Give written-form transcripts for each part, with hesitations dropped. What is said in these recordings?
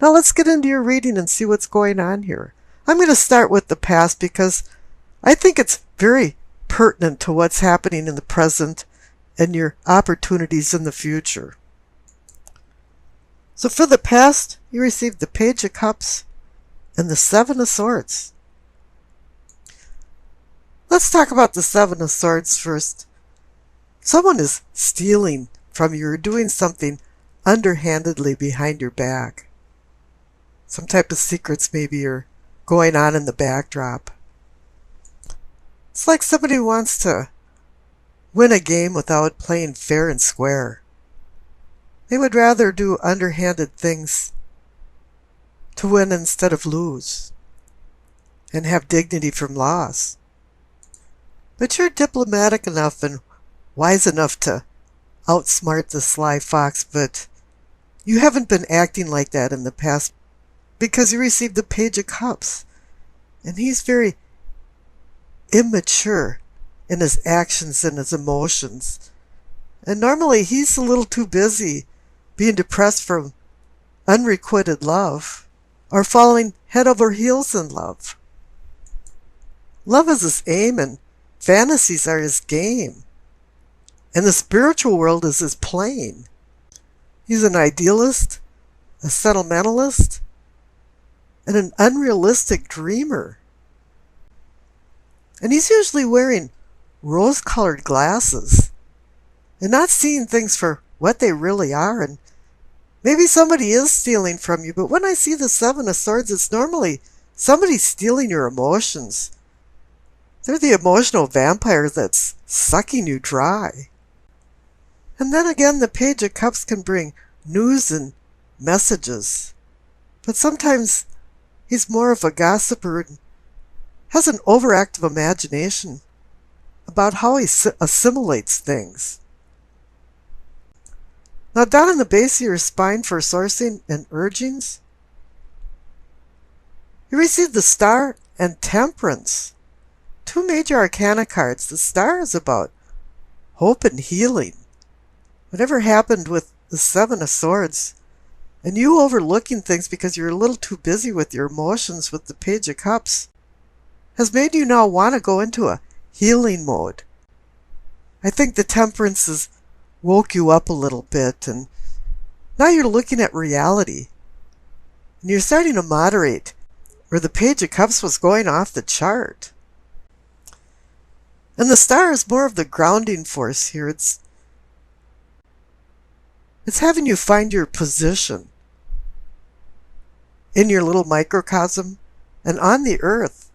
Now let's get into your reading and see what's going on here. I'm going to start with the past because I think it's very pertinent to what's happening in the present and your opportunities in the future. So for the past, you received the Page of Cups and the Seven of Swords. Let's talk about the Seven of Swords first. Someone is stealing from you or doing something underhandedly behind your back. Some type of secrets maybe are going on in the backdrop. It's like somebody wants to win a game without playing fair and square. They would rather do underhanded things to win instead of lose and have dignity from loss. But you're diplomatic enough and wise enough to outsmart the sly fox, but you haven't been acting like that in the past because you received the Page of Cups. And he's very immature in his actions and his emotions. And normally he's a little too busy being depressed from unrequited love or falling head over heels in love. Love is his aim and fantasies are his game. And the spiritual world is his plane. He's an idealist, a sentimentalist, and an unrealistic dreamer. And he's usually wearing rose-colored glasses and not seeing things for what they really are. And maybe somebody is stealing from you, but when I see the Seven of Swords, it's normally somebody stealing your emotions. They're the emotional vampire that's sucking you dry. And then again, the Page of Cups can bring news and messages. But sometimes he's more of a gossiper and has an overactive imagination about how he assimilates things. Now down in the base of your spine for sourcing and urgings, you receive the Star and Temperance. Two major arcana cards. The Star is about hope and healing. Whatever happened with the Seven of Swords, and you overlooking things because you're a little too busy with your emotions with the Page of Cups, has made you now want to go into a healing mode. I think the Temperance has woke you up a little bit, and now you're looking at reality. And you're starting to moderate, where the Page of Cups was going off the chart. And the Star is more of the grounding force here. It's having you find your position in your little microcosm and on the earth.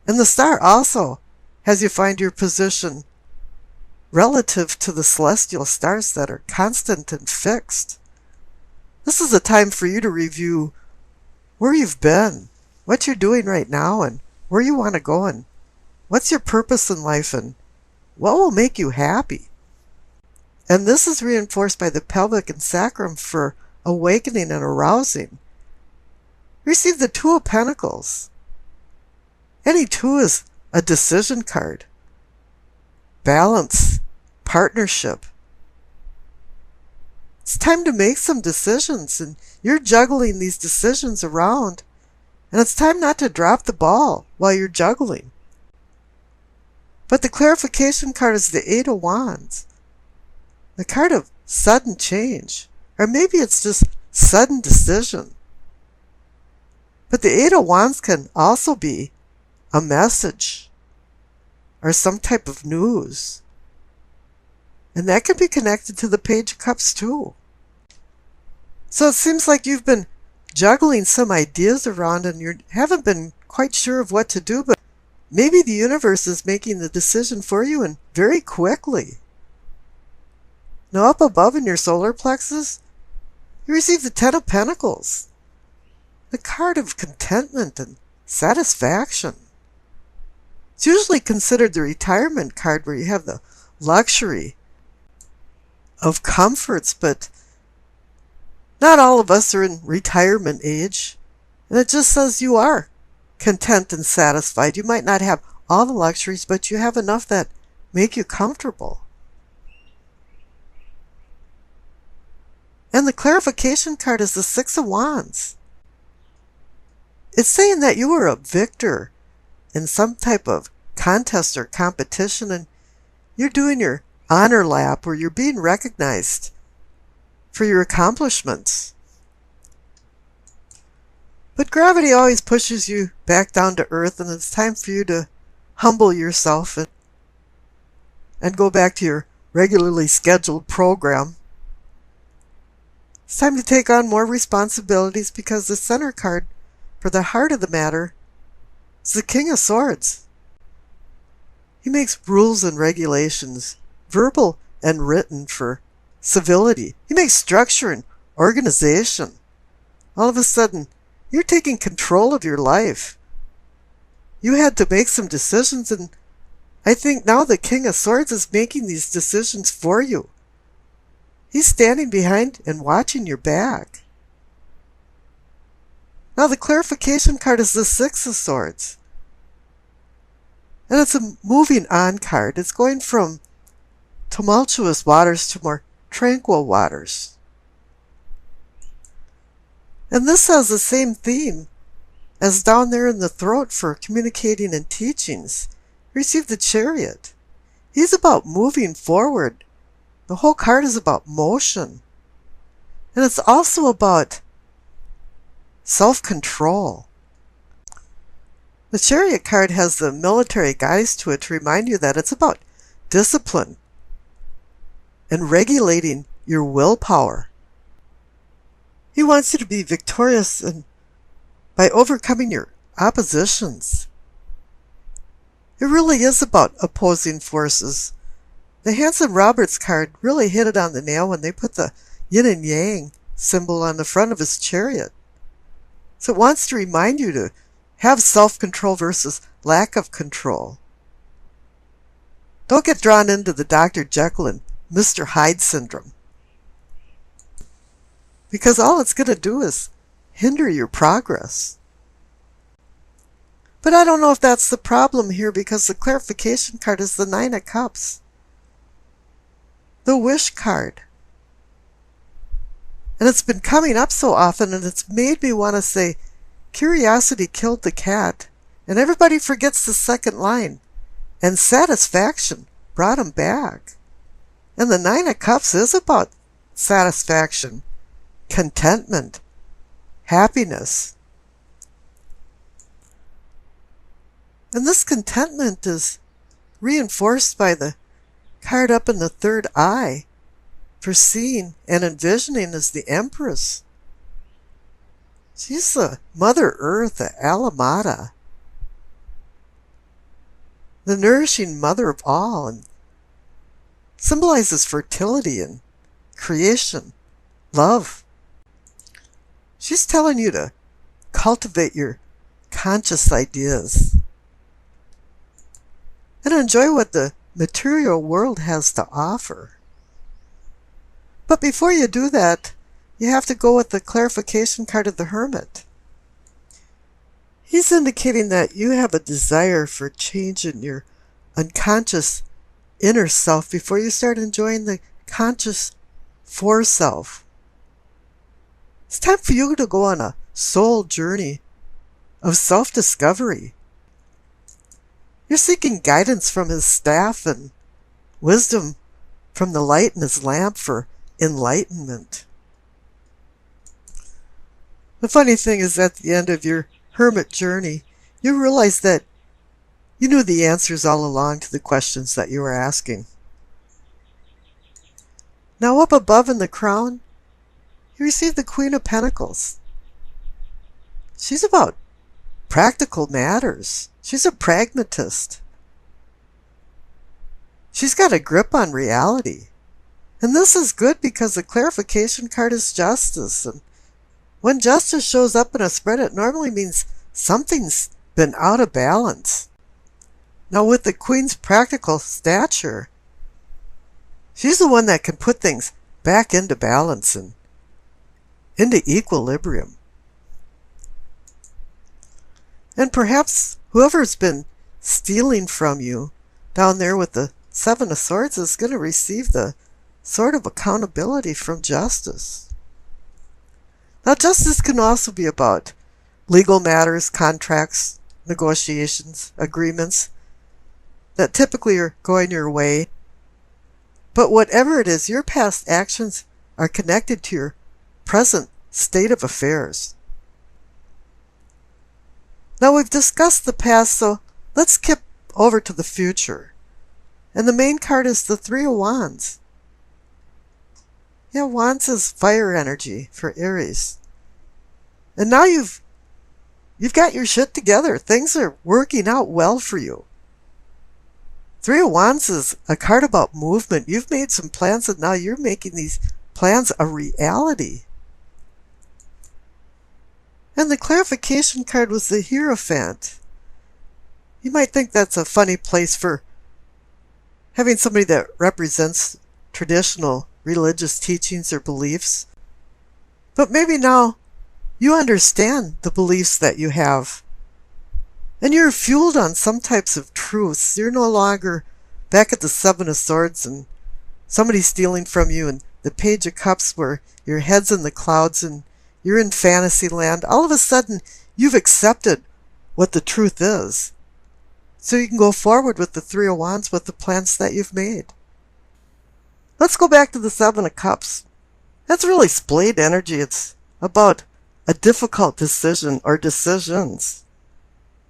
And the Star also has you find your position relative to the celestial stars that are constant and fixed. This is a time for you to review where you've been, what you're doing right now, and where you want to go, and what's your purpose in life, and what will make you happy. And this is reinforced by the pelvic and sacrum for awakening and arousing. Receive the Two of Pentacles. Any two is a decision card. Balance, partnership. It's time to make some decisions, and you're juggling these decisions around, and it's time not to drop the ball while you're juggling. But the clarification card is the Eight of Wands. The card of sudden change, or maybe it's just sudden decision. But the Eight of Wands can also be a message or some type of news. And that can be connected to the Page of Cups too. So it seems like you've been juggling some ideas around and you haven't been quite sure of what to do, but maybe the universe is making the decision for you, and very quickly. Now up above in your solar plexus, you receive the Ten of Pentacles, the card of contentment and satisfaction. It's usually considered the retirement card where you have the luxury of comforts, but not all of us are in retirement age, and it just says you are content and satisfied. You might not have all the luxuries, but you have enough that make you comfortable. And the clarification card is the Six of Wands. It's saying that you were a victor in some type of contest or competition, and you're doing your honor lap where you're being recognized for your accomplishments. But gravity always pushes you back down to earth, and it's time for you to humble yourself and go back to your regularly scheduled program. It's time to take on more responsibilities, because the center card for the heart of the matter is the King of Swords. He makes rules and regulations, verbal and written, for civility. He makes structure and organization. All of a sudden, you're taking control of your life. You had to make some decisions, and I think now the King of Swords is making these decisions for you. He's standing behind and watching your back. Now the clarification card is the Six of Swords. And it's a moving on card. It's going from tumultuous waters to more tranquil waters. And this has the same theme as down there in the throat for communicating and teachings. Receive the Chariot. He's about moving forward. The whole card is about motion. And it's also about self-control. The Chariot card has the military guise to it to remind you that it's about discipline and regulating your willpower. He wants you to be victorious by overcoming your oppositions. It really is about opposing forces. The Hanson Roberts card really hit it on the nail when they put the yin and yang symbol on the front of his chariot. So it wants to remind you to have self-control versus lack of control. Don't get drawn into the Dr. Jekyll and Mr. Hyde syndrome, because all it's going to do is hinder your progress. But I don't know if that's the problem here, because the clarification card is the Nine of Cups, the wish card. And it's been coming up so often, and it's made me want to say, curiosity killed the cat, and everybody forgets the second line, and satisfaction brought him back. And the Nine of Cups is about satisfaction, contentment, happiness. And this contentment is reinforced by the card up in the third eye for seeing and envisioning as the Empress. She's the Mother Earth, the Alamata, the nourishing mother of all, and symbolizes fertility and creation, love. She's telling you to cultivate your conscious ideas and enjoy what the material world has to offer. But before you do that, you have to go with the clarification card of the Hermit. He's indicating that you have a desire for change in your unconscious inner self before you start enjoying the conscious foreself. It's time for you to go on a soul journey of self-discovery. You're seeking guidance from his staff and wisdom from the light in his lamp for enlightenment. The funny thing is, at the end of your hermit journey, you realize that you knew the answers all along to the questions that you were asking. Now up above in the crown, you receive the Queen of Pentacles. She's about practical matters. She's a pragmatist. She's got a grip on reality. And this is good because the clarification card is justice. And when justice shows up in a spread, it normally means something's been out of balance. Now with the Queen's practical stature, she's the one that can put things back into balance and into equilibrium. And perhaps whoever's been stealing from you down there with the Seven of Swords is going to receive the sort of accountability from justice. Now, justice can also be about legal matters, contracts, negotiations, agreements that typically are going your way. But whatever it is, your past actions are connected to your present state of affairs. Now, we've discussed the past, so let's skip over to the future. And the main card is the Three of Wands. Yeah, Wands is fire energy for Aries. And now you've got your shit together. Things are working out well for you. Three of Wands is a card about movement. You've made some plans and now you're making these plans a reality. And the clarification card was the Hierophant. You might think that's a funny place for having somebody that represents traditional religious teachings or beliefs. But maybe now you understand the beliefs that you have. And you're fueled on some types of truths. You're no longer back at the Seven of Swords and somebody stealing from you, and the Page of Cups where your head's in the clouds and you're in fantasy land. All of a sudden, you've accepted what the truth is. So you can go forward with the Three of Wands with the plans that you've made. Let's go back to the Seven of Cups. That's really splayed energy. It's about a difficult decision or decisions.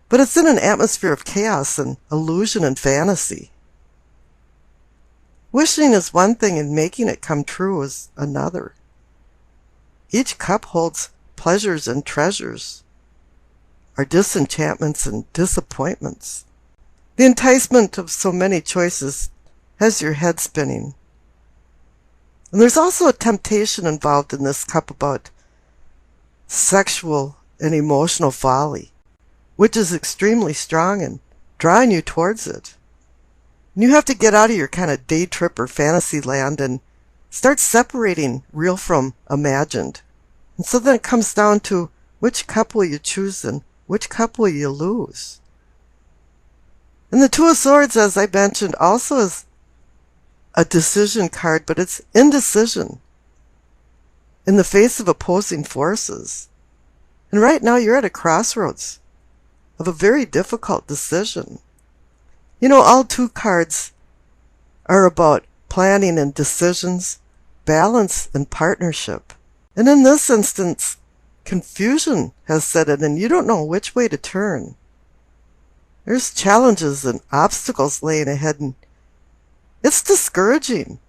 But it's in an atmosphere of chaos and illusion and fantasy. Wishing is one thing and making it come true is another. Each cup holds pleasures and treasures, or disenchantments and disappointments. The enticement of so many choices has your head spinning. And there's also a temptation involved in this cup about sexual and emotional folly, which is extremely strong and drawing you towards it. And you have to get out of your kind of day trip or fantasy land and start separating real from imagined. And so then it comes down to which cup will you choose and which cup will you lose. And the Two of Swords, as I mentioned, also is a decision card, but it's indecision in the face of opposing forces. And right now you're at a crossroads of a very difficult decision. You know, all two cards are about planning and decisions, balance and partnership. And in this instance, confusion has set in and you don't know which way to turn. There's challenges and obstacles laying ahead, and it's discouraging,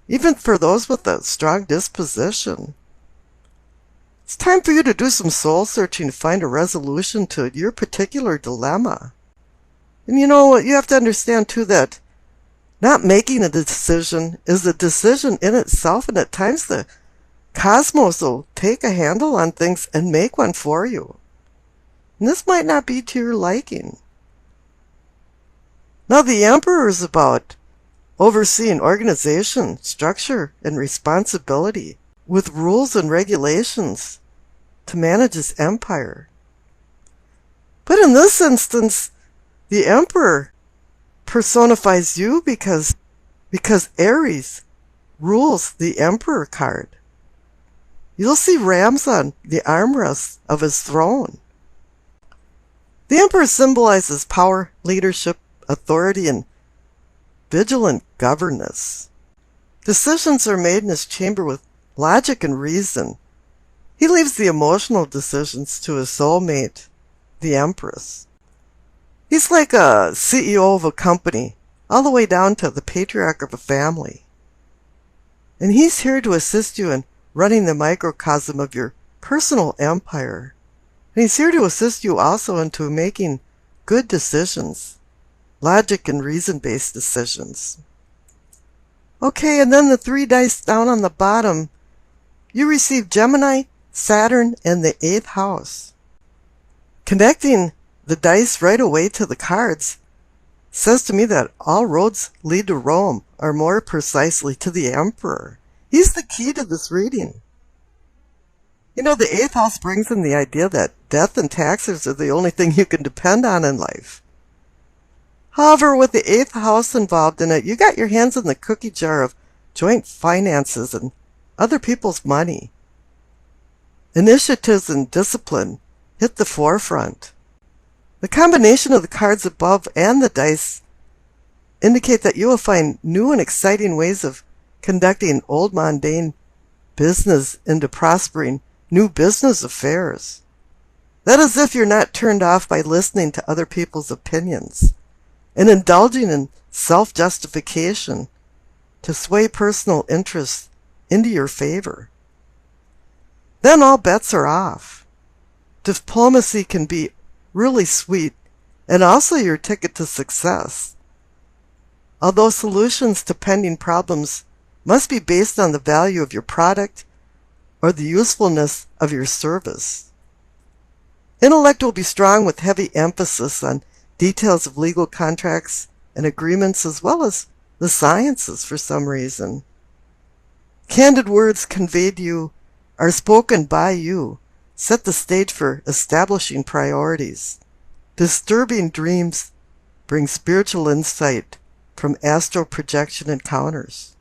even for those with a strong disposition. It's time for you to do some soul searching to find a resolution to your particular dilemma. And you know, you have to understand too that not making a decision is a decision in itself, and at times the cosmos will take a handle on things and make one for you. And this might not be to your liking. Now the Emperor is about overseeing organization, structure, and responsibility with rules and regulations to manage his empire. But in this instance, the Emperor personifies you because Aries rules the Emperor card. You'll see rams on the armrests of his throne. The Emperor symbolizes power, leadership, authority, and vigilant governance. Decisions are made in his chamber with logic and reason. He leaves the emotional decisions to his soulmate, the Empress. He's like a CEO of a company, all the way down to the patriarch of a family. And he's here to assist you in running the microcosm of your personal empire. And he's here to assist you also into making good decisions, logic and reason-based decisions. Okay, and then the 3 dice down on the bottom, you receive Gemini, Saturn, and the 8th house. Connecting the dice right away to the cards says to me that all roads lead to Rome, or more precisely to the Emperor. He's the key to this reading. You know, the 8th house brings in the idea that death and taxes are the only thing you can depend on in life. However, with the 8th house involved in it, you got your hands in the cookie jar of joint finances and other people's money. Initiatives and discipline hit the forefront. The combination of the cards above and the dice indicate that you will find new and exciting ways of conducting old mundane business into prospering new business affairs. That is if you're not turned off by listening to other people's opinions and indulging in self-justification to sway personal interests into your favor. Then all bets are off. Diplomacy can be really sweet and also your ticket to success. Although solutions to pending problems must be based on the value of your product or the usefulness of your service. Intellect will be strong with heavy emphasis on details of legal contracts and agreements as well as the sciences for some reason. Candid words conveyed to you are spoken by you, set the stage for establishing priorities. Disturbing dreams bring spiritual insight from astral projection encounters.